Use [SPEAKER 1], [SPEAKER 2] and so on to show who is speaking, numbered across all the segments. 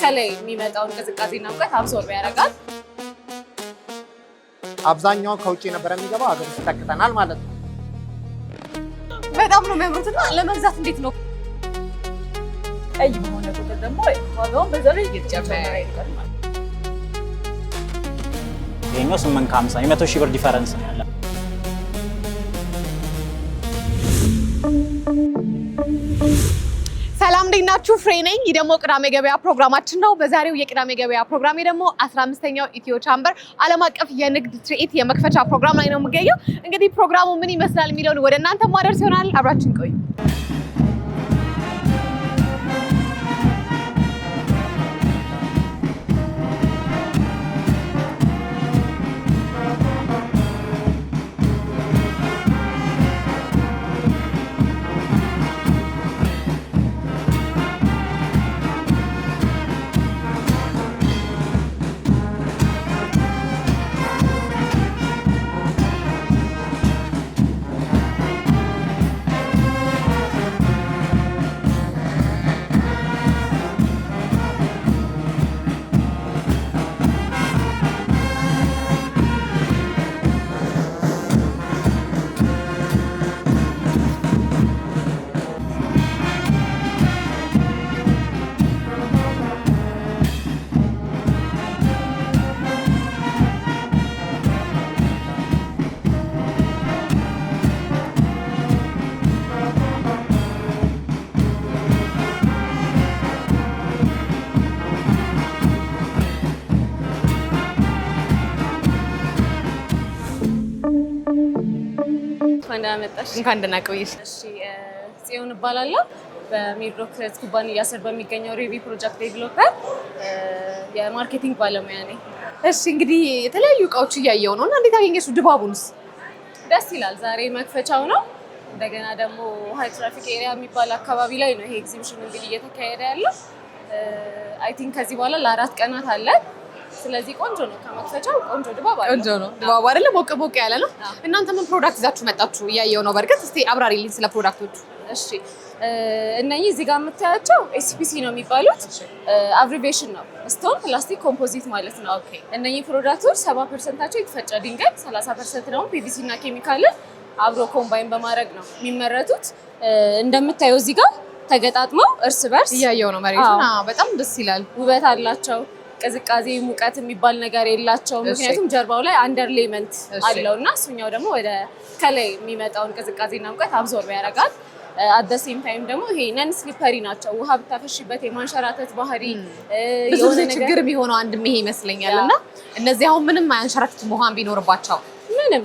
[SPEAKER 1] ከላይ የሚመጣውን ቅዝቃዜና ሙቀት አብዞርብ ያደርጋል።
[SPEAKER 2] አብዛኛው ከውጪ ነበር የሚገባው ሀገር ውስጥ ተክተናል ማለት ነው።
[SPEAKER 1] በጣም ነው የሚያምሩትና ለመግዛት እንዴት ነው?
[SPEAKER 3] አይ የሆነ ቁጥር ደግሞ ዋጋውን በዛ ላይ እየጨመረ ይሄዳል ማለት ነው።
[SPEAKER 4] ይሄኛው 850 የ100 ሺህ ብር ዲፈረንስ ነው ያለው።
[SPEAKER 1] ሰላም እንዴት ናችሁ? ፍሬ ነኝ። ይህ ደግሞ ቅዳሜ ገበያ ፕሮግራማችን ነው። በዛሬው የቅዳሜ ገበያ ፕሮግራሜ ደግሞ 15ኛው ኢትዮ ቻምበር ዓለም አቀፍ የንግድ ትርኢት የመክፈቻ ፕሮግራም ላይ ነው የምገኘው። እንግዲህ ፕሮግራሙ ምን ይመስላል የሚለውን ወደ እናንተ ማድረስ ይሆናል። አብራችን ቆዩ። እንኳን ደህና ቆየሽ። እሺ ጽዮን እባላለሁ። በሚድሮክ ኩባንያ ስር በሚገኘው ሪቪ ፕሮጀክት ዴቨሎፐር የማርኬቲንግ ባለሙያ ነኝ። እሺ እንግዲህ የተለያዩ እቃዎች እያየሁ ነው እና እንዴት አገኘሽው? ድባቡንስ? ደስ ይላል። ዛሬ መክፈቻው ነው። እንደገና ደግሞ ሃይ ትራፊክ ኤሪያ የሚባል አካባቢ ላይ ነው ይሄ ኤግዚቢሽን እንግዲህ እየተካሄደ ያለው። አይ ቲንክ ከዚህ በኋላ ለ4 ቀናት አለ። ስለዚህ ቆንጆ ነው። ከመክፈቻው ቆንጆ ድባብ አለ። ቆንጆ ነው ድባቡ አይደለ? ሞቅ ሞቅ ያለ ነው። እናንተ ምን ፕሮዳክት ይዛችሁ መጣችሁ? እያየሁ ነው። በርግጥ እስቲ አብራሪልኝ ስለ ፕሮዳክቶቹ። እሺ እነኚህ እዚህ ጋር የምታያቸው ኤስፒሲ ነው የሚባሉት። አብሪቬሽን ነው፣ ስቶን ፕላስቲክ ኮምፖዚት ማለት ነው። ኦኬ። እነኚህ ፕሮዳክቶች 70% የተፈጨ ድንጋይ፣ 30% ደግሞ ፒቪሲ እና ኬሚካልን አብሮ ኮምባይን በማድረግ ነው የሚመረቱት። እንደምታየው እዚህ ጋር ተገጣጥመው እርስ በርስ እያየሁ ነው። መሬቱና በጣም ደስ ይላል። ውበት አላቸው። ቅዝቃዜ ሙቀት የሚባል ነገር የላቸውም። ምክንያቱም ጀርባው ላይ አንደርሌመንት አለው እና እሱኛው ደግሞ ወደ ከላይ የሚመጣውን ቅዝቃዜና ሙቀት አብዞርብ ያደርጋል። አት ዘ ሴም ታይም ደግሞ ይሄ ነን ስሊፐሪ ናቸው። ውሃ ብታፈሽበት የማንሸራተት ባህሪ
[SPEAKER 5] ብዙ ጊዜ ችግር የሚሆነው አንድም ይሄ ይመስለኛል። እና እነዚህ አሁን ምንም አያንሸራትቱም ውሃን ቢኖርባቸው
[SPEAKER 1] ምንም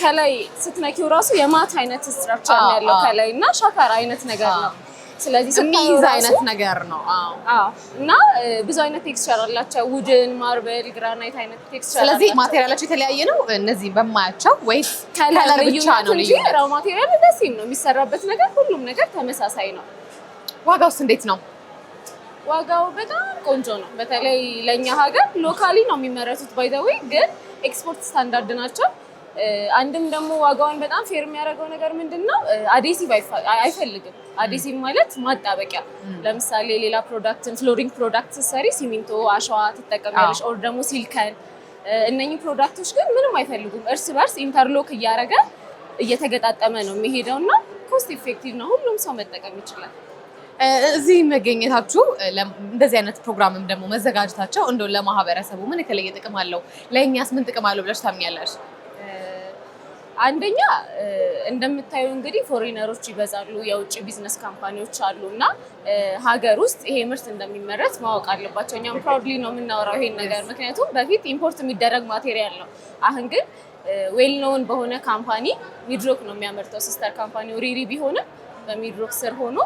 [SPEAKER 1] ከላይ ስትነኪው ራሱ የማት አይነት ስትራክቸር ያለው ከላይ እና ሻካራ አይነት ነገር ነው። ስለዚህ
[SPEAKER 5] የሚይዝ አይነት ነገር ነው።
[SPEAKER 1] እና ብዙ አይነት ቴክስቸር አላቸው። ውድን፣ ማርበል፣ ግራናይት አይነት ቴክስቸር።
[SPEAKER 5] ስለዚህ ማቴሪያላቸው የተለያየ ነው እነዚህ በማያቸው ወይስ ከለር ብቻ ነው ልዩነት?
[SPEAKER 1] ራው ማቴሪያል ደሴም ነው የሚሰራበት ነገር ሁሉም ነገር ተመሳሳይ ነው።
[SPEAKER 5] ዋጋውስ እንዴት ነው?
[SPEAKER 1] ዋጋው በጣም ቆንጆ ነው። በተለይ ለኛ ሀገር ሎካሊ ነው የሚመረቱት። ባይ ዘ ዌይ ግን ኤክስፖርት ስታንዳርድ ናቸው። አንድም ደግሞ ዋጋውን በጣም ፌር የሚያደርገው ነገር ምንድነው? አዴሲቭ አይፈልግም። አዴሲቭ ማለት ማጣበቂያ። ለምሳሌ ሌላ ፕሮዳክትን ፍሎሪንግ ፕሮዳክት ሰሪ ሲሚንቶ፣ አሸዋ ትጠቀሚያለሽ ኦር ደግሞ ሲልከን። እነኚህ ፕሮዳክቶች ግን ምንም አይፈልጉም። እርስ በርስ ኢንተርሎክ እያደረገ እየተገጣጠመ ነው የሚሄደውና ኮስት ኢፌክቲቭ ነው። ሁሉም ሰው መጠቀም ይችላል።
[SPEAKER 5] እዚህ መገኘታችሁ እንደዚህ አይነት ፕሮግራምም ደግሞ መዘጋጀታቸው እንደው ለማህበረሰቡ ምን የተለየ ጥቅም አለው? ለእኛስ ምን ጥቅም አለው ብለሽ ታምኛለሽ?
[SPEAKER 1] አንደኛ እንደምታዩ እንግዲህ ፎሬነሮች ይበዛሉ፣ የውጭ ቢዝነስ ካምፓኒዎች አሉ እና ሀገር ውስጥ ይሄ ምርት እንደሚመረት ማወቅ አለባቸው። እኛም ፕራውድሊ ነው የምናወራው ይሄን ነገር፣ ምክንያቱም በፊት ኢምፖርት የሚደረግ ማቴሪያል ነው። አሁን ግን ዌል ኖውን በሆነ ካምፓኒ ሚድሮክ ነው የሚያመርተው። ሲስተር ካምፓኒው ሪሪ ቢሆንም በሚድሮክ ስር ሆኖ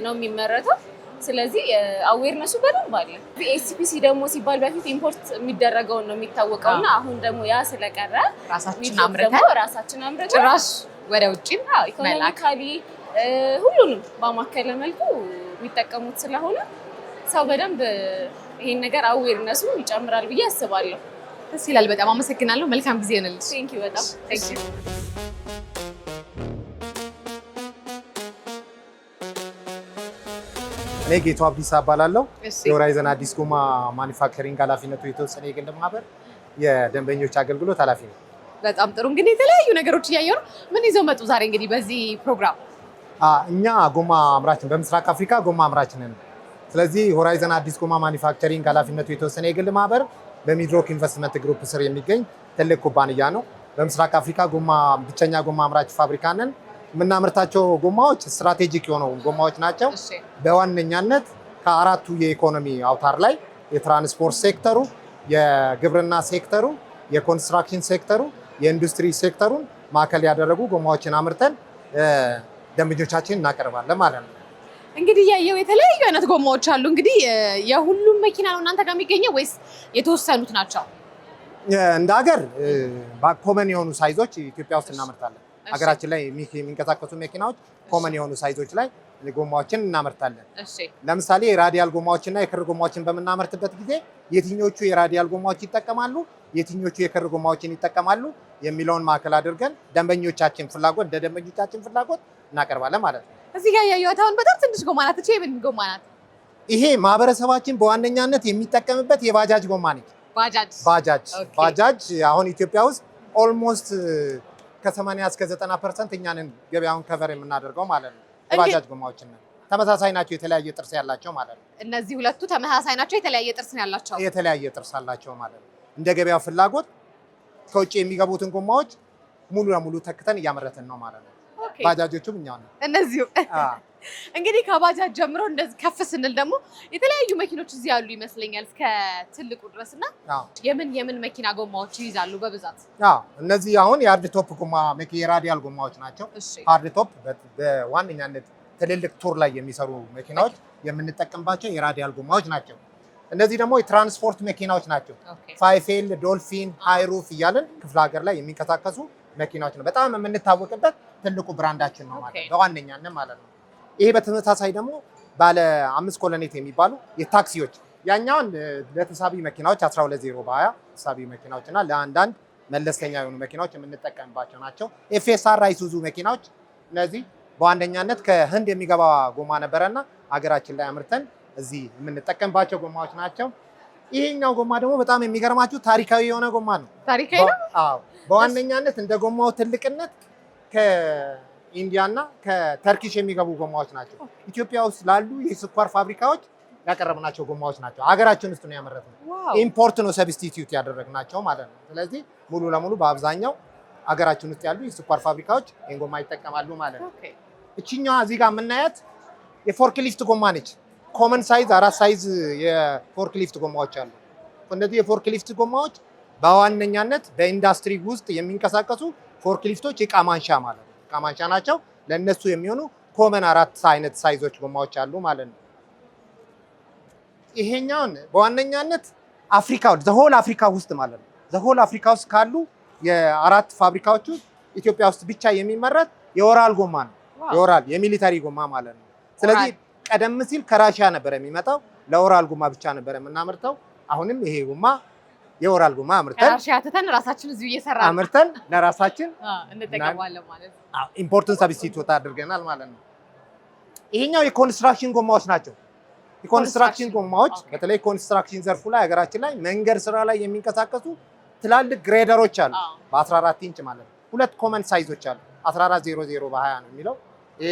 [SPEAKER 1] ነው የሚመረተው። ስለዚህ አዌርነሱ በደንብ አለ። ኤስፒሲ ደግሞ ሲባል በፊት ኢምፖርት የሚደረገውን ነው የሚታወቀው እና አሁን ደግሞ ያ ስለቀረ
[SPEAKER 5] ራሳችን አምርተን ጭራሽ ወደ ውጭ
[SPEAKER 1] ኢኮኖሚካሊ ሁሉንም በማከለ መልኩ የሚጠቀሙት ስለሆነ ሰው በደንብ ይሄን ነገር አዌርነሱ ይጨምራል ብዬ አስባለሁ።
[SPEAKER 5] ደስ ይላል። በጣም አመሰግናለሁ። መልካም ጊዜ ይሁንልሽ።
[SPEAKER 1] ቴንኪው በጣም ቴንኪው።
[SPEAKER 2] እኔ ጌቱ አብዲሳ እባላለሁ።
[SPEAKER 5] እሺ
[SPEAKER 2] የሆራይዘን አዲስ ጎማ ማኒፋክቸሪንግ ኃላፊነቱ የተወሰነ የግል ማህበር የደንበኞች አገልግሎት ኃላፊ ነው።
[SPEAKER 5] በጣም ጥሩ። እንግዲህ የተለያዩ ነገሮች እያየሁ ነው። ምን ይዘው መጡ ዛሬ እንግዲህ በዚህ ፕሮግራም?
[SPEAKER 2] እኛ ጎማ አምራችን በምስራቅ አፍሪካ ጎማ አምራችን ነን። ስለዚህ ሆራይዘን አዲስ ጎማ ማኒፋክቸሪንግ ኃላፊነቱ የተወሰነ የግል ማህበር በሚድሮክ ኢንቨስትመንት ግሩፕ ስር የሚገኝ ትልቅ ኩባንያ ነው። በምስራቅ አፍሪካ ጎማ ብቸኛ ጎማ አምራች ፋብሪካ ነን። የምናመርታቸው ጎማዎች ስትራቴጂክ የሆኑ ጎማዎች ናቸው። በዋነኛነት ከአራቱ የኢኮኖሚ አውታር ላይ የትራንስፖርት ሴክተሩ፣ የግብርና ሴክተሩ፣ የኮንስትራክሽን ሴክተሩ፣ የኢንዱስትሪ ሴክተሩን ማዕከል ያደረጉ ጎማዎችን አምርተን ደንበኞቻችን እናቀርባለን ማለት ነው።
[SPEAKER 5] እንግዲህ ያየው የተለያዩ አይነት ጎማዎች አሉ። እንግዲህ የሁሉም መኪና ነው እናንተ ጋር የሚገኘው ወይስ የተወሰኑት ናቸው?
[SPEAKER 2] እንደ ሀገር ኮመን የሆኑ ሳይዞች ኢትዮጵያ ውስጥ እናመርታለን። ሀገራችን ላይ የሚንቀሳቀሱ መኪናዎች ኮመን የሆኑ ሳይዞች ላይ ጎማዎችን እናመርታለን። ለምሳሌ የራዲያል ጎማዎችና የክር ጎማዎችን በምናመርትበት ጊዜ የትኞቹ የራዲያል ጎማዎች ይጠቀማሉ፣ የትኞቹ የክር ጎማዎችን ይጠቀማሉ የሚለውን ማዕከል አድርገን ደንበኞቻችን ፍላጎት እንደ ደንበኞቻችን ፍላጎት እናቀርባለን ማለት ነው።
[SPEAKER 5] እዚህ ጋር ያየሁት አሁን በጣም ትንሽ ጎማ ናት። እቺ የምን ጎማ ናት?
[SPEAKER 2] ይሄ ማህበረሰባችን በዋነኛነት የሚጠቀምበት የባጃጅ ጎማ ነች። ባጃጅ አሁን ኢትዮጵያ ውስጥ ኦልሞስት ከ80 እስከ 90% እኛንን ገበያውን ከቨር የምናደርገው ማለት ነው። የባጃጅ ጎማዎችን ነው። ተመሳሳይ ናቸው፣ የተለያየ ጥርስ ያላቸው ማለት ነው።
[SPEAKER 5] እነዚህ ሁለቱ ተመሳሳይ ናቸው፣ የተለያየ ጥርስ ነው ያላቸው።
[SPEAKER 2] የተለያየ ጥርስ አላቸው ማለት ነው። እንደ ገበያው ፍላጎት ከውጭ የሚገቡትን ጎማዎች ሙሉ ለሙሉ ተክተን እያመረትን ነው ማለት ነው። ባጃጆቹም እኛው ነው
[SPEAKER 5] እነዚሁ። እንግዲህ ከባጃጅ ጀምሮ እንደዚህ ከፍ ስንል ደግሞ የተለያዩ መኪኖች እዚህ ያሉ ይመስለኛል እስከ ትልቁ ድረስና የምን መኪና ጎማዎች ይይዛሉ በብዛት?
[SPEAKER 2] እነዚህ አሁን የሃርድ ቶፕ ጎማ የራዲያል ጎማዎች ናቸው። ሃርድ ቶፕ በዋነኛነት ትልልቅ ቱር ላይ የሚሰሩ መኪናዎች የምንጠቀምባቸው የራዲያል ጎማዎች ናቸው። እነዚህ ደግሞ የትራንስፖርት መኪናዎች ናቸው። ፋይፌል፣ ዶልፊን፣ ሃይሩፍ እያለን ክፍለ ሀገር ላይ የሚንቀሳቀሱ መኪናዎች ነው። በጣም የምንታወቅበት ትልቁ ብራንዳችን ነው ማለት ነው፣ በዋነኛነት ማለት ነው። ይሄ በተመሳሳይ ደግሞ ባለ 5 ኮሎኔት የሚባሉ የታክሲዎች ያኛውን ለተሳቢ መኪናዎች 120/20 ተሳቢ መኪናዎች እና ለአንዳንድ መለስተኛ የሆኑ መኪናዎች የምንጠቀምባቸው ናቸው። ኤፍኤስአር አይሱዙ መኪናዎች እነዚህ በዋነኛነት ከህንድ የሚገባ ጎማ ነበረና ሀገራችን ላይ አምርተን እዚህ የምንጠቀምባቸው ጎማዎች ናቸው። ይሄኛው ጎማ ደግሞ በጣም የሚገርማችሁ ታሪካዊ የሆነ ጎማ ነው።
[SPEAKER 5] ታሪካዊ ነው?
[SPEAKER 2] አዎ። በዋነኛነት እንደ ጎማው ትልቅነት ከኢንዲያና ከተርኪሽ የሚገቡ ጎማዎች ናቸው። ኢትዮጵያ ውስጥ ላሉ የስኳር ፋብሪካዎች ያቀረብናቸው ጎማዎች ናቸው። ሀገራችን ውስጥ ነው ያመረትነው። ኢምፖርት ነው ሰብስቲቲዩት ያደረግናቸው ማለት ነው። ስለዚህ ሙሉ ለሙሉ በአብዛኛው ሀገራችን ውስጥ ያሉ የስኳር ፋብሪካዎች ይህን ጎማ ይጠቀማሉ ማለት ነው። እችኛዋ እዚህ ጋር የምናያት የፎርክሊፍት ጎማ ነች። ኮመን ሳይዝ 4 ሳይዝ የፎርክሊፍት ጎማዎች አሉ። እነዚህ የፎርክሊፍት ጎማዎች በዋነኛነት በኢንዱስትሪ ውስጥ የሚንቀሳቀሱ ፎርክሊፍቶች እቃ ማንሻ ማለት ነው። እቃ ማንሻ ናቸው። ለእነሱ የሚሆኑ ኮመን 4 አይነት ሳይዞች ጎማዎች አሉ ማለት ነው። ይሄኛውን በዋነኛነት አፍሪካ ዘሆል አፍሪካ ውስጥ ማለት ነው ዘሆል አፍሪካ ውስጥ ካሉ የአራት ፋብሪካዎች ውስጥ ኢትዮጵያ ውስጥ ብቻ የሚመረት የኦራል ጎማ ነው። የኦራል የሚሊታሪ ጎማ ማለት ነው። ስለዚህ ቀደም ሲል ከራሺያ ነበር የሚመጣው። ለኦራል ጎማ ብቻ ነበር የምናመርተው። አሁንም ይሄ ጎማ የኦራል ጎማ አምርተን
[SPEAKER 5] ከራሺያ ተተን ራሳችን እዚሁ እየሰራን
[SPEAKER 2] አምርተን ለራሳችን
[SPEAKER 5] እንጠቀማለን ማለት ነው።
[SPEAKER 2] ኢምፖርትን ሰብስቲቱት አድርገናል ማለት ነው። ይሄኛው የኮንስትራክሽን ጎማዎች ናቸው። የኮንስትራክሽን ጎማዎች በተለይ ኮንስትራክሽን ዘርፉ ላይ ሀገራችን ላይ መንገድ ስራ ላይ የሚንቀሳቀሱ ትላልቅ ግሬደሮች አሉ። በ14 ኢንች ማለት ነው። ሁለት ኮመን ሳይዞች አሉ። 1400/20 ነው የሚለው።
[SPEAKER 5] ይሄ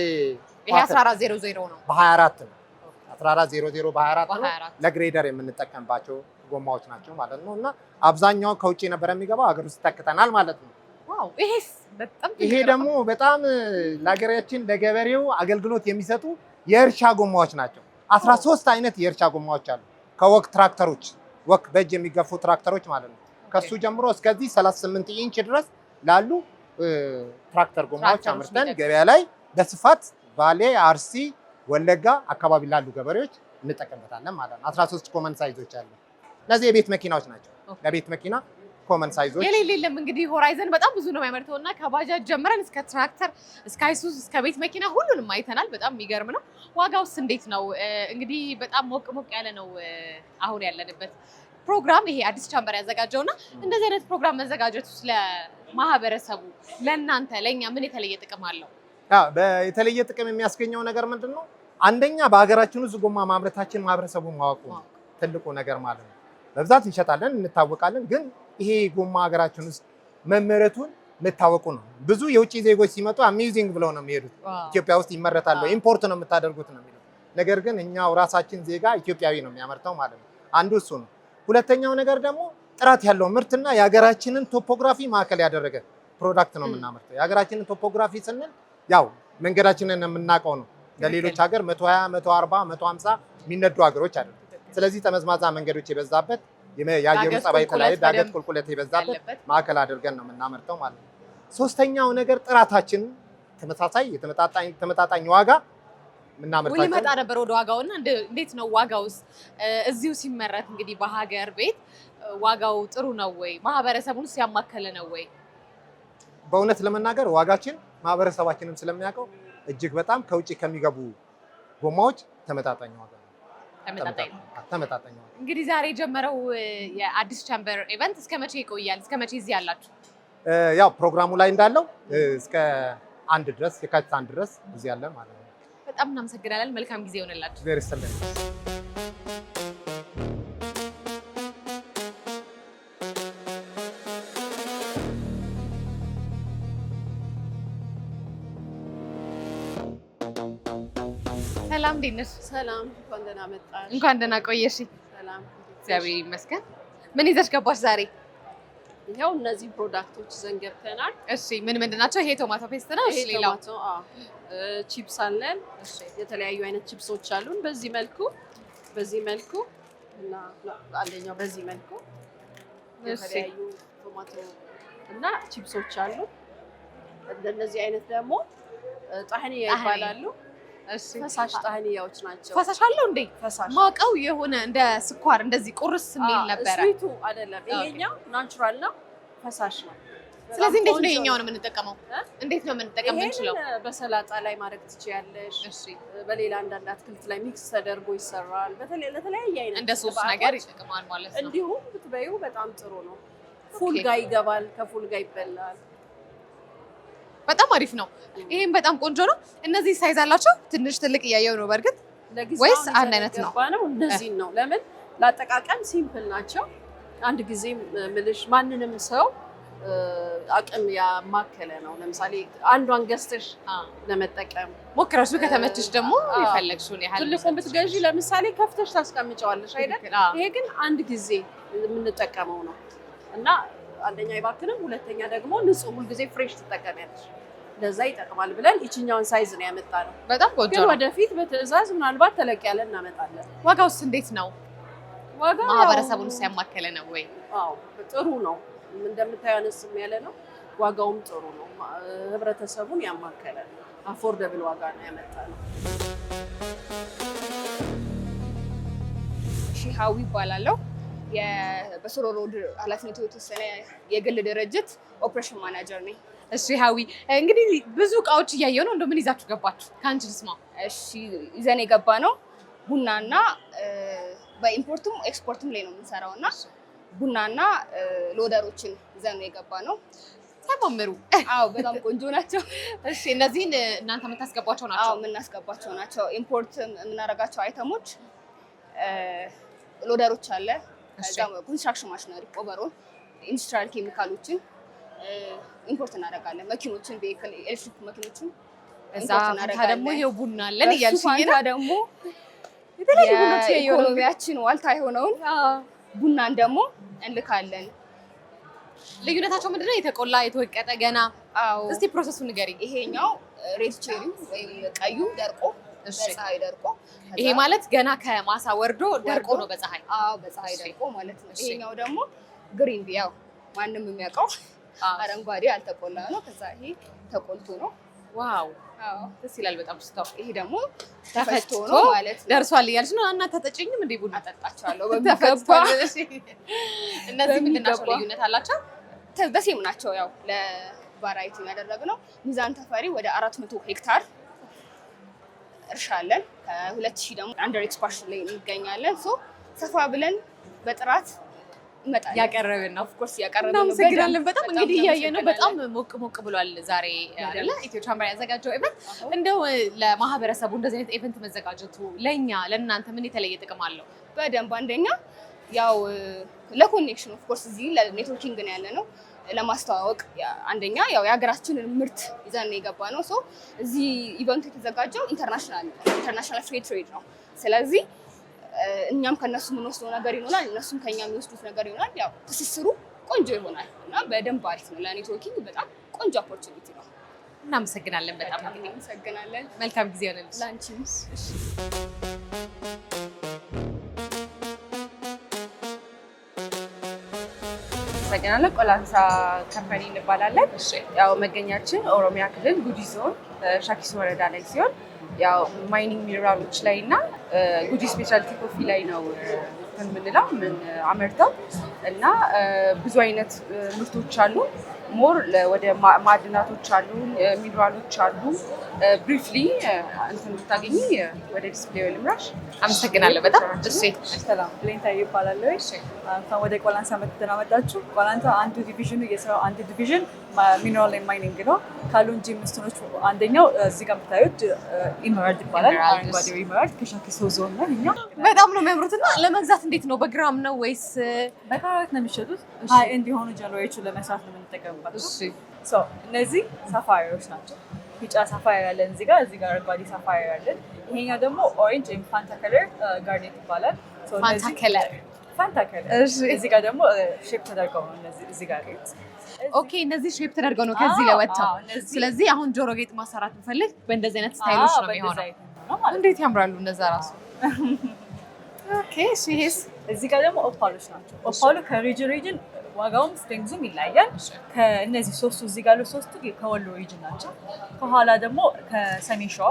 [SPEAKER 5] 1400 ነው።
[SPEAKER 2] በ24 ነው። 1400 በ24 ነው። ለግሬደር የምንጠቀምባቸው ጎማዎች ናቸው ማለት ነው። እና አብዛኛው ከውጭ ነበር የሚገባው፣ ሀገር ውስጥ ተክተናል ማለት ነው።
[SPEAKER 5] ዋው! ይሄ ደግሞ
[SPEAKER 2] በጣም ለሀገራችን ለገበሬው አገልግሎት የሚሰጡ የእርሻ ጎማዎች ናቸው። 13 አይነት የእርሻ ጎማዎች አሉ። ከወክ ትራክተሮች፣ ወክ በእጅ የሚገፉ ትራክተሮች ማለት ነው። ከሱ ጀምሮ እስከዚህ 38 ኢንች ድረስ ላሉ ትራክተር ጎማዎች አምርተን ገበያ ላይ በስፋት ባሌ፣ አርሲ፣ ወለጋ አካባቢ ላሉ ገበሬዎች እንጠቀምበታለን ማለት ነው። 13 ኮመን ሳይዞች አሉ። እነዚህ የቤት መኪናዎች ናቸው። ለቤት መኪና ኮመን ሳይዞች
[SPEAKER 5] የሌለም እንግዲህ ሆራይዘን በጣም ብዙ ነው የሚያመርተውና ከባጃጅ ጀምረን እስከ ትራክተር እስከ አይሱዝ እስከ ቤት መኪና ሁሉንም አይተናል። በጣም የሚገርም ነው። ዋጋውስ እንዴት ነው? እንግዲህ በጣም ሞቅ ያለ ነው አሁን ያለንበት ፕሮግራም ይሄ አዲስ ቻምበር ያዘጋጀውና እንደዚህ አይነት ፕሮግራም መዘጋጀቱ ለማህበረሰቡ ለእናንተ ለእኛ ምን የተለየ ጥቅም አለው?
[SPEAKER 2] የተለየ ጥቅም የሚያስገኘው ነገር ምንድን ነው? አንደኛ በሀገራችን ውስጥ ጎማ ማምረታችን ማህበረሰቡን ማወቁ ትልቁ ነገር ማለት ነው። በብዛት እንሸጣለን፣ እንታወቃለን። ግን ይሄ ጎማ ሀገራችን ውስጥ መመረቱን መታወቁ ነው። ብዙ የውጭ ዜጎች ሲመጡ አሜዚንግ ብለው ነው የሚሄዱት። ኢትዮጵያ ውስጥ ይመረታል፣ ኢምፖርት ነው የምታደርጉት ነው የሚሉት። ነገር ግን እኛው ራሳችን ዜጋ ኢትዮጵያዊ ነው የሚያመርተው ማለት ነው። አንዱ እሱ ነው። ሁለተኛው ነገር ደግሞ ጥራት ያለው ምርትና የሀገራችንን ቶፖግራፊ ማዕከል ያደረገ ፕሮዳክት ነው የምናመርተው። የሀገራችንን ቶፖግራፊ ስንል ያው መንገዳችንን የምናውቀው ነው። ለሌሎች ሀገር 120፣ 140፣ 150 የሚነዱ ሀገሮች አይደሉም። ስለዚህ ጠመዝማዛ መንገዶች የበዛበት የአየሩ ጸባይ የተለያየ ዳገት ቁልቁለት የበዛበት ማዕከል አድርገን ነው የምናመርተው ማለት ነው። ሶስተኛው ነገር ጥራታችን ተመሳሳይ ተመጣጣኝ ዋጋ የምናመርታቸው
[SPEAKER 5] ሊመጣ ነበር ወደ ዋጋውና እንዴት ነው ዋጋውስ እዚሁ ሲመረት እንግዲህ በሀገር ቤት ዋጋው ጥሩ ነው ወይ? ማህበረሰቡንስ ያማከለ ነው ወይ?
[SPEAKER 2] በእውነት ለመናገር ዋጋችን ማህበረሰባችንም ስለሚያውቀው እጅግ በጣም ከውጭ ከሚገቡ ጎማዎች ተመጣጣኝ ዋጋ ነው። ተመጣጣኝ ዋጋ።
[SPEAKER 5] እንግዲህ ዛሬ የጀመረው የአዲስ ቻምበር ኢቨንት እስከ መቼ ይቆያል? እስከ መቼ እዚህ ያላችሁ?
[SPEAKER 2] ያው ፕሮግራሙ ላይ እንዳለው እስከ የካቲት 1 ድረስ እዚህ ያለ ማለት ነው።
[SPEAKER 5] በጣም እናመሰግናለን። መልካም ጊዜ ይሆንላችሁ።
[SPEAKER 2] ቬሪ ሰለኝ
[SPEAKER 5] ሰላም፣ እንዴት ነሽ?
[SPEAKER 3] ሰላም፣ እንኳን ደህና መጣሽ።
[SPEAKER 5] እንኳን ደህና ቆየሽ።
[SPEAKER 3] ሰላም፣
[SPEAKER 5] እግዚአብሔር ይመስገን። ምን ይዘሽ ገባሽ ዛሬ?
[SPEAKER 3] ይኸው እነዚህ ፕሮዳክቶች ይዘን ገብተናል።
[SPEAKER 5] እሺ፣ ምን ምንድን ናቸው? ይሄ ቶማቶ ፔስት ነው። እሺ፣ ሌላው
[SPEAKER 3] ቺፕስ አለን። የተለያዩ አይነት ቺፕሶች አሉን። በዚህ መልኩ እና አንደኛው በዚህ መልኩ የተለያዩ ቶማቶ እና ቺፕሶች አሉ። እንደነዚህ አይነት ደግሞ ጣህኒያ ይባላሉ። ፈሳሽ ጣህኒያዎች ናቸው።
[SPEAKER 5] ፈሳሽ አለው እንዴ? ማውቀው የሆነ እንደ ስኳር እንደዚህ ቁርስ የሚል ነበረ።
[SPEAKER 3] ስዊቱ አይደለም፣ ይሄኛው ናቹራል ነው፣ ፈሳሽ ነው።
[SPEAKER 5] ስለዚህ እንዴት ነው የኛውን የምንጠቀመው? እንዴት ነው የምንጠቀም የምንችለው?
[SPEAKER 3] በሰላጣ ላይ ማድረግ ትችያለሽ። በሌላ አንዳንድ አትክልት ላይ ሚክስ ተደርጎ ይሰራል። ለተለያየ አይነት
[SPEAKER 5] እንደ ሶስ ነገር ይጠቅማል ማለት ነው።
[SPEAKER 3] እንዲሁም ብትበይው በጣም ጥሩ ነው። ፉል ጋር ይገባል፣ ከፉል ጋር ይበላል።
[SPEAKER 5] በጣም አሪፍ ነው። ይሄም በጣም ቆንጆ ነው። እነዚህ ሳይዝ አላቸው? ትንሽ ትልቅ እያየው ነው በእርግጥ ወይስ አንድ አይነት ነው?
[SPEAKER 3] እነዚህ ነው። ለምን ለአጠቃቀም ሲምፕል ናቸው። አንድ ጊዜ ምልሽ ማንንም ሰው አቅም ያማከለ ነው። ለምሳሌ አንዷን ገዝተሽ ለመጠቀም
[SPEAKER 5] ሞክረሽ ከተመችሽ ደግሞ የፈለግሽውን ያህል
[SPEAKER 3] ትልቁን ብትገዢ ለምሳሌ ከፍተሽ ታስቀምጫዋለሽ አይደል? ይሄ ግን አንድ ጊዜ የምንጠቀመው ነው እና አንደኛ አይባክንም፣ ሁለተኛ ደግሞ ንጹህ ሁልጊዜ ፍሬሽ ትጠቀሚያለሽ። ለዛ ይጠቅማል ብለን ይችኛውን ሳይዝ ነው ያመጣነው።
[SPEAKER 5] በጣም ቆንጆ ነው።
[SPEAKER 3] ወደፊት በትዕዛዝ ምናልባት ተለቅ ያለ እናመጣለን።
[SPEAKER 5] ዋጋውስ እንዴት ነው?
[SPEAKER 3] ዋጋው
[SPEAKER 5] ማህበረሰቡን ያማከለ ነው ወይ?
[SPEAKER 3] አዎ ጥሩ ነው። እንደምታየው አነስም ያለ ነው። ዋጋውም ጥሩ ነው። ህብረተሰቡን ያማከለ አፎርደብል ዋጋ ነው ያመጣነው።
[SPEAKER 6] ሺሃዊ ይባላለሁ። በሶሎ ሮድ ኃላፊነቱ የተወሰነ የግል ድርጅት ኦፕሬሽን ማናጀር ነኝ።
[SPEAKER 5] እሺ ሀዊ፣ እንግዲህ ብዙ እቃዎች እያየሁ ነው። እንደምን ይዛችሁ ገባችሁ? ከአንቺ ልስማ።
[SPEAKER 6] እሺ ይዘን የገባ ነው ቡናና በኢምፖርትም ኤክስፖርትም ላይ ነው የምንሰራው እና ቡናና ሎደሮችን ይዘን ነው የገባ ነው።
[SPEAKER 5] ተማምሩ።
[SPEAKER 6] አዎ በጣም ቆንጆ ናቸው።
[SPEAKER 5] እሺ እነዚህን እናንተ የምታስገባቸው ናቸው?
[SPEAKER 6] አዎ የምናስገባቸው ናቸው። ኢምፖርት የምናደርጋቸው አይተሞች ሎደሮች አለ፣ ኮንስትራክሽን ማሽነሪ፣ ኦቨሮል ኢንዱስትሪያል ኬሚካሎችን ኢምፖርት እናደርጋለን። መኪኖችን፣ ቬሂክል ኤሌክትሪክ መኪኖችን ኢምፖርት እናደርጋለን።
[SPEAKER 5] ደግሞ ይሄው ቡና አለን እያልሽኝ ነው።
[SPEAKER 6] ደግሞ የተለያዩ ቡናዎች የኢኮኖሚያችን ዋልታ የሆነውን ቡናን ደግሞ እንልካለን።
[SPEAKER 5] ልዩነታቸው ምንድነው? የተቆላ የተወቀጠ ገና? አዎ እስቲ ፕሮሰሱን ንገሪኝ።
[SPEAKER 6] ይሄኛው ሬድ ቼሪ ወይም ቀዩ ደርቆ በፀሐይ ደርቆ፣
[SPEAKER 5] ይሄ ማለት ገና ከማሳ ወርዶ ደርቆ ነው በፀሐይ?
[SPEAKER 6] አዎ በፀሐይ ደርቆ ማለት ነው። ይሄኛው ደግሞ ግሪን ያው ማንም የሚያውቀው አረንጓዴ ያልተቆላ ነው። ከዛ ይሄ ተቆልቶ ነው።
[SPEAKER 5] ዋው ደስ ይላል በጣም ስታው።
[SPEAKER 6] ይሄ ደግሞ ተፈጭቶ ነው ማለት ነው።
[SPEAKER 5] ደርሷል እያልሽ ነው? እና ተጠጭኝም እንዴ? ቡና
[SPEAKER 6] አጠጣቸዋለሁ
[SPEAKER 5] በሚገባ። እነዚህ ምንድን ናቸው? ልዩነት አላቸው?
[SPEAKER 6] በሴም ናቸው። ያው ለቫራይቲ ያደረግነው ሚዛን ተፈሪ ወደ 400 ሄክታር እርሻ አለን። ከ2000 ደግሞ አንደር ኤክስፓንሽን ላይ እንገኛለን። ሶ ሰፋ ብለን በጥራት እንመጣለን።
[SPEAKER 5] ያቀረብን ነው።
[SPEAKER 6] ኦፍ ኮርስ ያቀረብን ነው።
[SPEAKER 5] እናመሰግናለን በጣም እንግዲህ እያየን ነው። በጣም ሞቅ ብሏል ዛሬ አይደለ? ኢትዮ ቻምበር ያዘጋጀው ኢቨንት። እንደው ለማህበረሰቡ እንደዚህ አይነት ኢቨንት መዘጋጀቱ ለኛ ለእናንተ ምን የተለየ ጥቅም አለው?
[SPEAKER 6] በደንብ አንደኛ ያው ለኮኔክሽን ኦፍ ኮርስ እዚህ ለኔትወርኪንግ ነው ያለ ነው ለማስተዋወቅ አንደኛ ያው የሀገራችንን ምርት ይዘን ነው የገባ ነው። ሶ እዚህ ኢቨንቱ የተዘጋጀው ኢንተርናሽናል ፍሪ ትሬድ ነው። ስለዚህ እኛም ከነሱ የምንወስደው ነገር ይሆናል፣ እነሱም ከኛ የሚወስዱት ነገር ይሆናል። ያው ትስስሩ ቆንጆ ይሆናል እና በደንብ አሪፍ ነው። ለኔትወርኪንግ በጣም ቆንጆ ኦፖርቹኒቲ ነው።
[SPEAKER 5] እናመሰግናለን። በጣም
[SPEAKER 6] እናመሰግናለን።
[SPEAKER 5] መልካም ጊዜ ይሆንልሽ።
[SPEAKER 6] ላንቺም።
[SPEAKER 7] አመሰግናለሁ። ቆላንሳ ካምፓኒ እንባላለን። ያው መገኛችን ኦሮሚያ ክልል ጉጂ ዞን ሻኪሶ ወረዳ ላይ ሲሆን ያው ማይኒንግ ሚነራሎች ላይ እና ጉጂ ስፔሻሊቲ ኮፊ ላይ ነው የምንለው ምን አመርተው እና ብዙ አይነት ምርቶች አሉ። ሞር ወደ ማዕድናቶች አሉ፣ ሚነራሎች አሉ። ብሪፍሊ እንትን ብታገኝ ወደ ዲስፕሌይ ልምራሽ።
[SPEAKER 5] አመሰግናለሁ በጣም እሺ።
[SPEAKER 8] ሰላም ብሌንታ ይባላል። እንኳን ወደ ቆላንሳ መጣችሁ። ቆላንሳ አንዱ ዲቪዥኑ የስራው አንዱ ዲቪዥን ሚነራል ኤንድ ማይኒንግ ነው። ካሉን ጂምስቶኖች አንደኛው እዚህ ጋር የምታዩት ኢመራልድ ይባላል። አረንጓዴው ኢመራልድ ከሻኪሶ ዞን ነው። እኛ
[SPEAKER 5] በጣም ነው የሚያምሩትና ለመግዛት እንዴት ነው? በግራም ነው ወይስ
[SPEAKER 8] በካራት ነው የሚሸጡት? ሃይ ኤንድ የሆኑ ጀነሬሽን ለመስራት ነው የምንጠቀምባቸው። ሶ እነዚህ ሳፋየሮች ናቸው። ቢጫ ሳፋየር ያለን እዚህ ጋር አረንጓዴ ሳፋየር ያለን። ይሄኛው ደግሞ ኦሬንጅ ወይም ፋንታ ከለር ጋርኔት ይባላል። ፋንታ ከለር እዚህ ጋር ደግሞ ሼፕ ተደርገው ነው እዚህ ጋር
[SPEAKER 5] ኦኬ፣ እነዚህ ሼፕ ተደርገው ነው ከዚህ ለወጣው። ስለዚህ አሁን ጆሮ ጌጥ ማሰራት ብፈልግ በእንደዚህ አይነት ስታይሎች ነው የሚሆነው። እንዴት ያምራሉ እነዛ ራሱ። ኦኬ፣ እሺ። ይሄስ
[SPEAKER 8] እዚህ ጋር ደግሞ ኦፓሎች ናቸው። ኦፓሉ ከሪጅን ዋጋውም ስትሬንግዙም ይለያል። ከእነዚህ ሶስቱ እዚህ ጋር ሶስቱ ከወሎ ሪጅን ናቸው። ከኋላ ደግሞ ከሰሜን ሸዋ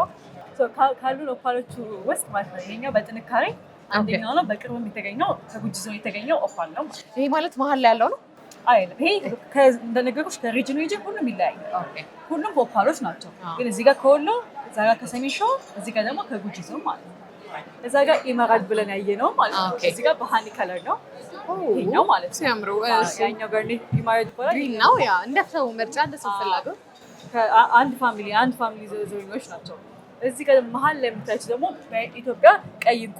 [SPEAKER 8] ካሉን ኦፓሎቹ ውስጥ ማለት ነው። ይሄኛው በጥንካሬ አንደኛው ነው። በቅርብም የተገኘው ከጉጂ ዞን የተገኘው ኦፓል ነው።
[SPEAKER 5] ይሄ ማለት መሀል ላይ ያለው ነው
[SPEAKER 8] አይደለም። ይሄ እንደነገርኩሽ ከሪጅን ሁሉም ይለያያል። ሁሉም ኦፓሎች ናቸው። ግን እዚህ ጋር ከወሎ፣ እዛ ጋር ከሰሜን ሸዋ፣ እዚህ ጋር ደግሞ ከጉጂ ዞን ማለት ነው። እዛ ጋር ኢመራልድ ብለን ያየነው ማለት ነው። እዚህ ጋር በሃኒ ከለር ነው ይሄኛው ማለት ነው።
[SPEAKER 5] ሲያምሩ።
[SPEAKER 8] ያኛው ጋርኔት ኢመራልድ ይባላል።
[SPEAKER 5] ግሪን ነው። ያ እንደ ሰው ምርጫ እንደ ሰው ፍላጎት።
[SPEAKER 8] አንድ ፋሚሊ ዞኖች ናቸው። እዚህ ጋር መሀል ላይ የምታዩት ደግሞ በኢትዮጵያ ቀይ እንቁ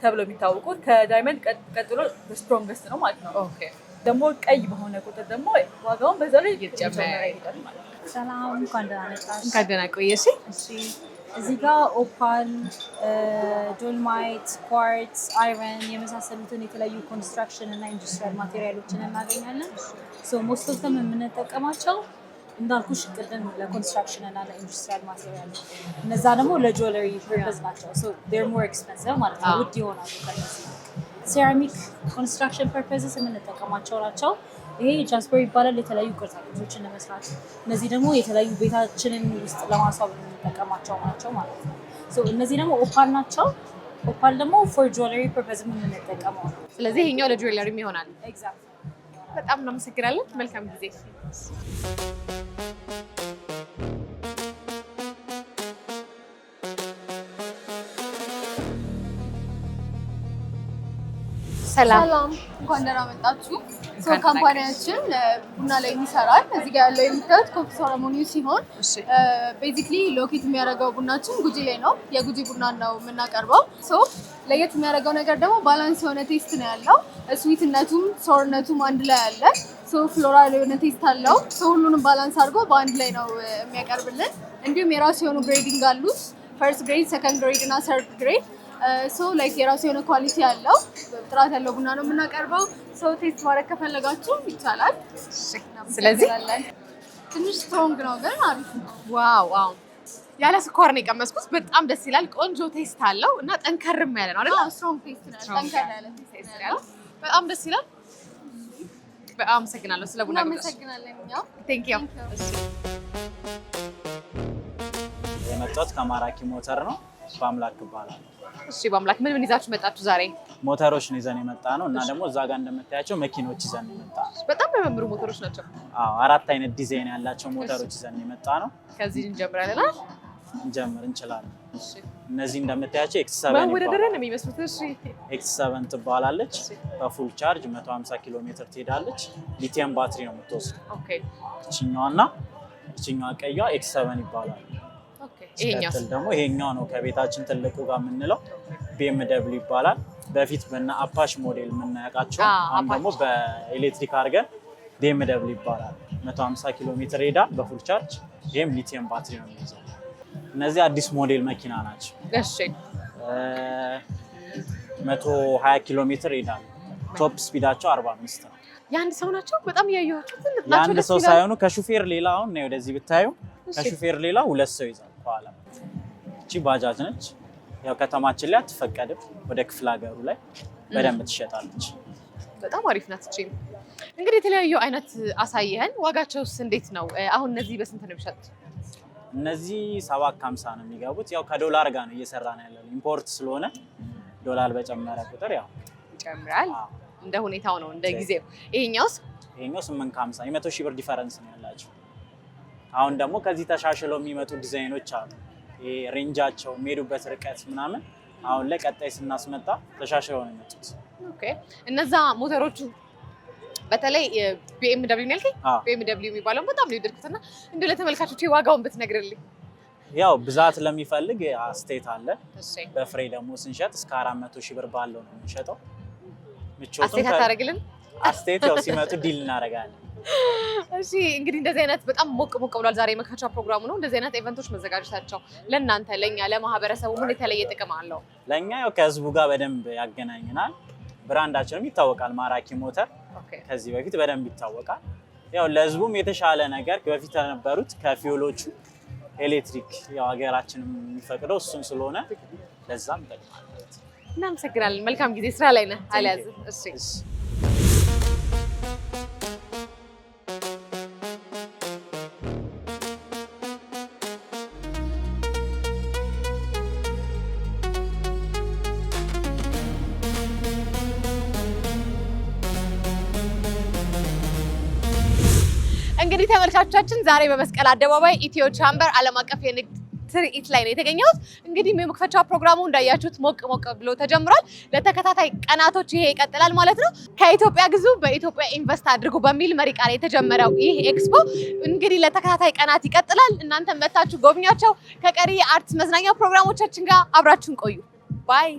[SPEAKER 8] ተብሎ የሚታወቁት ከዳይመንድ ቀጥሎ ስትሮንገስት ነው ማለት ነው። ኦኬ ደግሞ ቀይ በሆነ ቁጥር ደግሞ ዋጋውን በዛ ላይ እየጨመረ ይሄዳል ማለት ነው።
[SPEAKER 9] ሰላም እንኳን ደህና መጣሽ።
[SPEAKER 5] እንኳን ደህና ቆየሽ።
[SPEAKER 9] እሺ እዚህ ጋር ኦፓል፣ ዶልማይት፣ ኳርትዝ፣ አይረን የመሳሰሉትን የተለያዩ ኮንስትራክሽን እና ኢንዱስትሪያል ማቴሪያሎችን እናገኛለን። ሶ ሞስት ኦፍ ዘም የምንጠቀማቸው እንዳልኩሽ ቅድም ለኮንስትራክሽን እና ለኢንዱስትሪያል ማቴሪያል፣ እነዛ ደግሞ ለጆለሪ ፐርፐዝ ናቸው። ሶ ዴር ሞር ኤክስፐንሲቭ ማለት ነው፣ ውድ ይሆናሉ። ከነዚህ ሴራሚክ ኮንስትራክሽን ፐርፐዝስ የምንጠቀማቸው ናቸው። ይሄ ጃስፐር ይባላል፣ የተለያዩ ቅርጻቅርጾችን ለመስራት። እነዚህ ደግሞ የተለያዩ ቤታችንን ውስጥ ለማስዋብ የምንጠቀማቸው ናቸው ማለት ነው። ሶ እነዚህ ደግሞ ኦፓል ናቸው። ኦፓል ደግሞ ፎር ጆለሪ ፐርፐዝ የምንጠቀመው ነው።
[SPEAKER 5] ስለዚህ ይሄኛው ለጆለሪም ይሆናል።
[SPEAKER 9] ኤግዛክት።
[SPEAKER 5] በጣም እናመሰግናለን። መልካም ጊዜ።
[SPEAKER 6] ሰላም እንኳን ደህና መጣችሁ። ካምፓኒያችን ቡና ላይ ይሰራል። እዚህ ጋር ያለው የሚታዩት ኮፊ ሴራሞኒ ሲሆን ቤዚክሊ ሎኬት የሚያደርገው ቡናችን ጉጂ ላይ ነው። የጉጂ ቡና ነው የምናቀርበው። ለየት የሚያደርገው ነገር ደግሞ ባላንስ የሆነ ቴስት ነው ያለው። ስዊትነቱም ሶርነቱም አንድ ላይ አለ። ፍሎራል የሆነ ቴስት አለው። ሁሉንም ባላንስ አድርጎ በአንድ ላይ ነው የሚያቀርብልን። እንዲሁም የራሱ የሆኑ ግሬዲንግ አሉት። ፈርስት ግሬድ፣ ሰከንድ ግሬድ እና ሰርድ ግሬድ። የራሱ የሆነ ኳሊቲ ያለው ጥራት ያለው ቡና ነው የምናቀርበው። ቴስት ማድረግ ከፈለጋችሁ ይቻላል።
[SPEAKER 5] ስለዚህ
[SPEAKER 6] ትንሽ ስትሮንግ ነው ግን አሪፍ ነው።
[SPEAKER 5] ዋው ያለ ስኳር ነው የቀመስኩት። በጣም ደስ ይላል። ቆንጆ ቴስት አለው እና ጠንከርም ያለ ነው አይደል?
[SPEAKER 6] ስትሮንግ ቴስት ነው። ጠንከር ያለ ቴስት ነው።
[SPEAKER 5] በጣም ደስ ይላል። በጣም አመሰግናለሁ ስለ ቡና።
[SPEAKER 6] አመሰግናለሁ።
[SPEAKER 5] ቴንክ ዩ።
[SPEAKER 4] የመጣሁት ከማራኪ ሞተር ነው። በአምላክ ይባላል።
[SPEAKER 5] እሺ በአምላክ ምን ይዛችሁ መጣችሁ ዛሬ?
[SPEAKER 4] ሞተሮች ነው ይዘን የመጣ ነው እና ደግሞ እዛ ጋር እንደምታያቸው መኪኖች ይዘን የመጣ ነው።
[SPEAKER 5] በጣም የሚያማምሩ ሞተሮች ናቸው።
[SPEAKER 4] አዎ 4 አይነት ዲዛይን ያላቸው ሞተሮች ይዘን የመጣ ነው።
[SPEAKER 5] ከዚህ እንጀምራለን።
[SPEAKER 4] እንጀምር እንችላለን።
[SPEAKER 5] እሺ
[SPEAKER 4] እነዚህ እንደምታያቸው X7
[SPEAKER 5] ማወዳደር ነው የሚመስሉት። እሺ
[SPEAKER 4] X7 ትባላለች። በፉል ቻርጅ 150 ኪሎ ሜትር ትሄዳለች። ሊቲየም ባትሪ ነው የምትወስደው።
[SPEAKER 5] ኦኬ
[SPEAKER 4] እቺኛዋና እቺኛዋ ቀይዋ X7 ይባላል።
[SPEAKER 5] ኦኬ ይሄኛው
[SPEAKER 4] ደግሞ ይሄኛው ነው ከቤታችን ትልቁ ጋር የምንለው BMW ይባላል። በፊት በእነ አፓሽ ሞዴል የምናያውቃቸው አሁን ደግሞ በኤሌክትሪክ አድርገን BMW ይባላል። 150 ኪሎ ሜትር ይሄዳል በፉል ቻርጅ። ይሄም ሊቲየም ባትሪ ነው የሚይዘው። እነዚህ አዲስ ሞዴል መኪና ናቸው።
[SPEAKER 5] እሺ
[SPEAKER 4] 120 ኪሎ ሜትር ይሄዳል። ቶፕ ስፒዳቸው 45 ነው።
[SPEAKER 5] የአንድ ሰው ናቸው። በጣም ያያዩቸው ትልቅ ናቸው።
[SPEAKER 4] የአንድ ሰው ሳይሆኑ ከሹፌር ሌላ አሁን ነው ወደዚህ ብታዩ ከሹፌር ሌላ 2 ሰው ይዛል ከኋላ። እቺ ባጃጅ ነች። ያው ከተማችን ላይ አትፈቀድም። ወደ ክፍለ ሀገሩ ላይ በደንብ ትሸጣለች።
[SPEAKER 5] በጣም አሪፍ ናት። እቺ እንግዲህ የተለያዩ አይነት አሳየህን። ዋጋቸውስ እንዴት ነው? አሁን እነዚህ በስንት ነው የሚሸጡት?
[SPEAKER 4] እነዚህ 750 ነው የሚገቡት። ያው ከዶላር ጋር ነው እየሰራን ያለው። ኢምፖርት ስለሆነ ዶላር በጨመረ ቁጥር ያው
[SPEAKER 5] ይጨምራል። እንደ ሁኔታው ነው፣ እንደ ጊዜው። ይሄኛው
[SPEAKER 4] 850 100 ሺህ ብር ዲፈረንስ ነው ያላቸው። አሁን ደግሞ ከዚህ ተሻሽለው የሚመጡ ዲዛይኖች አሉ። ይሄ ሬንጃቸው የሚሄዱበት ርቀት ምናምን አሁን ላይ ቀጣይ ስናስመጣ ተሻሽለው ነው የሚመጡት።
[SPEAKER 5] ኦኬ እነዛ ሞተሮቹ በተለይ BMW ነው ያልከኝ? BMW የሚባለው በጣም ነው የወደድኩትና እንደው ለተመልካቾች ዋጋውን ብትነግርልኝ።
[SPEAKER 4] ያው ብዛት ለሚፈልግ አስቴት አለ።
[SPEAKER 5] እሺ
[SPEAKER 4] በፍሬ ደግሞ ስንሸጥ እስከ 400 ሺህ ብር ባለው ነው የምንሸጠው።
[SPEAKER 5] አስቴት ታደርግልን?
[SPEAKER 4] አስቴት ያው ሲመጡ ዲል እናደርጋለን።
[SPEAKER 5] እሺ እንግዲህ እንደዚህ አይነት በጣም ሞቅ ብሏል። ዛሬ መክፈቻ ፕሮግራሙ ነው። እንደዚህ አይነት ኢቨንቶች መዘጋጀታቸው ለእናንተ ለኛ ለማህበረሰቡ ምን የተለየ ጥቅም አለው?
[SPEAKER 4] ለኛ ያው ከህዝቡ ጋር በደንብ ያገናኘናል። ብራንዳችንም ይታወቃል። ማራኪ ሞተር ከዚህ በፊት በደንብ ይታወቃል። ያው ለህዝቡም የተሻለ ነገር በፊት የነበሩት ከፊውሎቹ ኤሌክትሪክ ያው ሀገራችንም የሚፈቅደው እሱን ስለሆነ ለዛም ይጠቅማል።
[SPEAKER 5] እናመሰግናለን። መልካም ጊዜ። ስራ ላይ ነህ አልያዝ? እሺ እንግዲህ ተመልካቾቻችን ዛሬ በመስቀል አደባባይ ኢትዮ ቻምበር ዓለም አቀፍ የንግድ ትርኢት ላይ ነው የተገኘሁት። እንግዲህ የመክፈቻ ፕሮግራሙ እንዳያችሁት ሞቅ ብሎ ተጀምሯል። ለተከታታይ ቀናቶች ይሄ ይቀጥላል ማለት ነው። ከኢትዮጵያ ግዙ በኢትዮጵያ ኢንቨስት አድርጉ በሚል መሪ ቃል የተጀመረው ይህ ኤክስፖ እንግዲህ ለተከታታይ ቀናት ይቀጥላል። እናንተም መታችሁ ጎብኛቸው። ከቀሪ የአርት መዝናኛ ፕሮግራሞቻችን ጋር አብራችሁን ቆዩ። ባይ